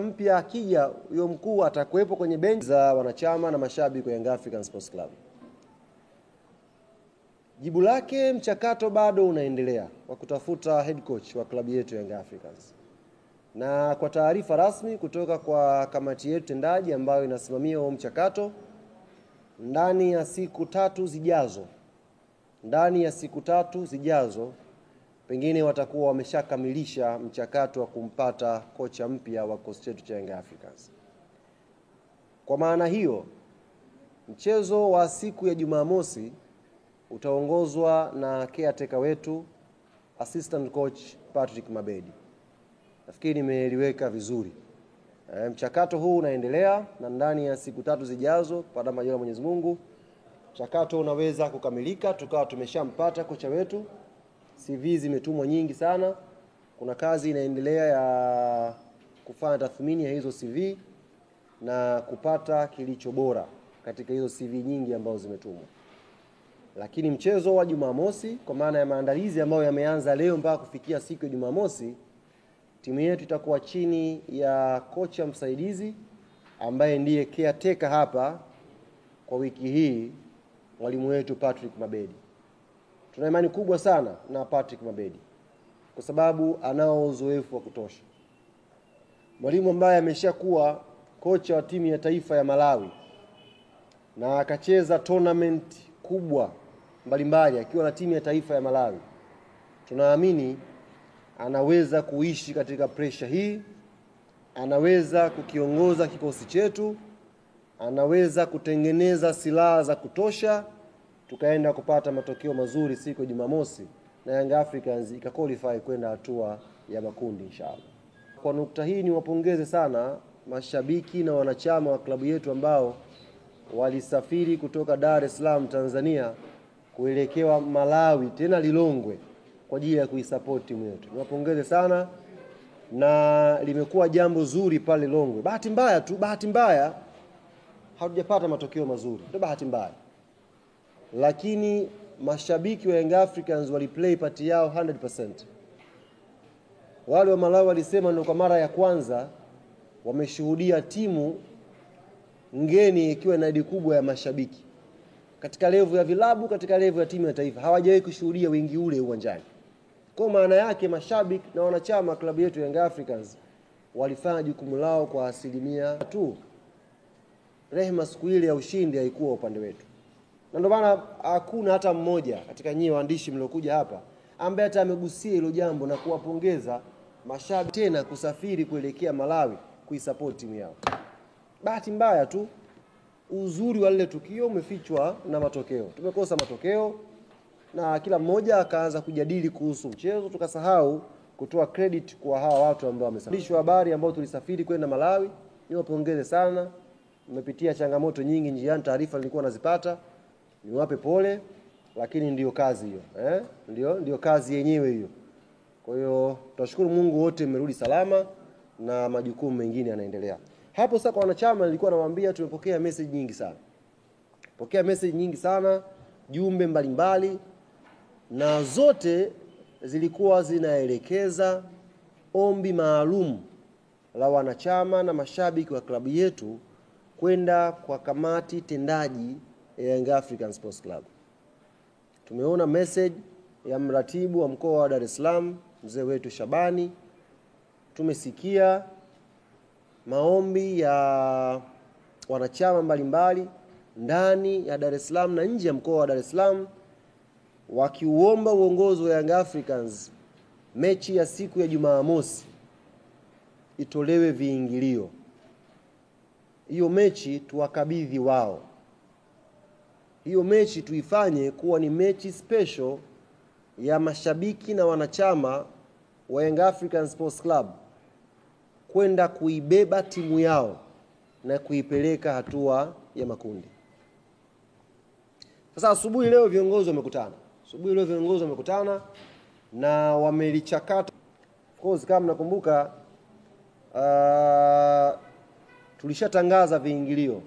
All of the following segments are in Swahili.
Mpya akija huyo mkuu atakuwepo kwenye benchi za wanachama na mashabiki wa Young African Sports Club. Jibu lake, mchakato bado unaendelea wa kutafuta head coach wa klabu yetu Young Africans. Na kwa taarifa rasmi kutoka kwa kamati yetu tendaji ambayo inasimamia huo mchakato, ndani ya siku tatu zijazo pengine watakuwa wameshakamilisha mchakato wa kumpata kocha mpya wa kikosi chetu cha Young Africans. Kwa maana hiyo, mchezo wa siku ya Jumamosi utaongozwa na caretaker wetu assistant coach Patrick Mabedi. Nafikiri nimeliweka vizuri. Mchakato huu unaendelea na ndani ya siku 3 zijazo kwa majaliwa ya Mwenyezi Mungu mchakato unaweza kukamilika, tukawa tumeshampata kocha wetu. CV zimetumwa nyingi sana. Kuna kazi inaendelea ya kufanya tathmini ya hizo CV na kupata kilicho bora katika hizo CV nyingi ambazo zimetumwa. Lakini mchezo wa Jumamosi, kwa maana ya maandalizi ambayo yameanza leo mpaka kufikia siku ya Jumamosi, timu yetu itakuwa chini ya kocha msaidizi ambaye ndiye caretaker hapa kwa wiki hii, mwalimu wetu Patrick Mabedi. Tuna imani kubwa sana na Patrick Mabedi kwa sababu anao uzoefu wa kutosha. Mwalimu ambaye ameshakuwa kocha wa timu ya taifa ya Malawi na akacheza tournament kubwa mbalimbali akiwa na timu ya taifa ya Malawi. Tunaamini anaweza kuishi katika pressure hii, anaweza kukiongoza kikosi chetu, anaweza kutengeneza silaha za kutosha, tukaenda kupata matokeo mazuri siku ya Jumamosi na Young Africans ikaqualify kwenda hatua ya makundi inshallah. Kwa nukta hii niwapongeze sana mashabiki na wanachama wa klabu yetu ambao walisafiri kutoka Dar es Salaam Tanzania kuelekea Malawi, tena Lilongwe, kwa ajili ya kuisupport timu yetu. Niwapongeze sana na limekuwa jambo zuri pale Lilongwe. Bahati mbaya hatujapata matokeo mazuri. Ndio bahati mbaya. Lakini mashabiki wa Young Africans waliplay part yao 100%. Wale wa Malawi walisema ndio kwa mara ya kwanza wameshuhudia timu ngeni ikiwa na idadi kubwa ya mashabiki. Katika level ya vilabu, katika level ya timu ya taifa, hawajawahi kushuhudia wingi ule uwanjani. Kwa maana yake mashabiki na wanachama klabu yetu Young Africans walifanya jukumu lao kwa 100% tu. Rehema siku ile ya ushindi haikuwa upande wetu. Na ndio maana hakuna hata mmoja katika nyinyi waandishi mliokuja hapa ambaye hata amegusia hilo jambo na kuwapongeza mashabiki tena kusafiri kuelekea Malawi kuisupport timu yao. Bahati mbaya tu uzuri wa lile tukio umefichwa na matokeo. Tumekosa matokeo na kila mmoja akaanza kujadili kuhusu mchezo, tukasahau kutoa credit kwa hawa watu ambao wamesafirishwa. Habari ambao tulisafiri kwenda Malawi, niwapongeze sana. Mmepitia changamoto nyingi njiani, taarifa nilikuwa nazipata. Niwape pole, lakini ndio kazi hiyo. Ndio kazi yenyewe hiyo. Kwa hiyo tunashukuru Mungu wote mmerudi salama na majukumu mengine yanaendelea. Hapo sasa kwa wanachama nilikuwa nawaambia tumepokea message nyingi sana. Jumbe mbalimbali na zote zilikuwa zinaelekeza ombi maalum la wanachama na mashabiki wa klabu yetu kwenda kwa kamati tendaji ya Young African Sports Club. Tumeona message ya mratibu wa mkoa wa Dar es Salaam, mzee wetu Shabani. Tumesikia maombi ya wanachama mbalimbali ndani ya Dar es Salaam na nje ya mkoa wa Dar es Salaam wakiuomba uongozi wa Young Africans mechi ya siku ya Jumamosi itolewe viingilio. Hiyo mechi tuwakabidhi wao. Hiyo mechi tuifanye kuwa ni mechi special ya mashabiki na wanachama wa Young African Sports Club kwenda kuibeba timu yao na kuipeleka hatua ya makundi. Sasa asubuhi leo viongozi wamekutana na wamelichakata. Of course kama mnakumbuka tulishatangaza viingilio.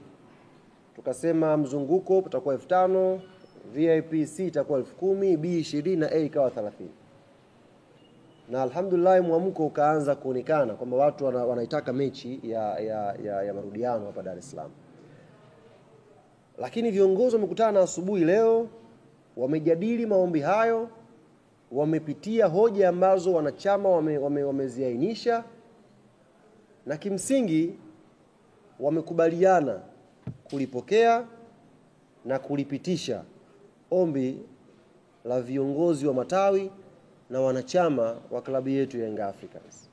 Tukasema mzunguko utakuwa 5,000, VIP C itakuwa 10,000, B 20 na A ikawa 30. na alhamdulillah mwamko ukaanza kuonekana kwamba watu wanaitaka mechi ya marudiano hapa Dar es Salaam. Lakini viongozi wamekutana asubuhi leo, wamejadili maombi hayo, wamepitia hoja ambazo wanachama wameziainisha, na kimsingi wamekubaliana kulipokea na kulipitisha ombi la viongozi wa matawi na wanachama wa klabu yetu ya Young Africans.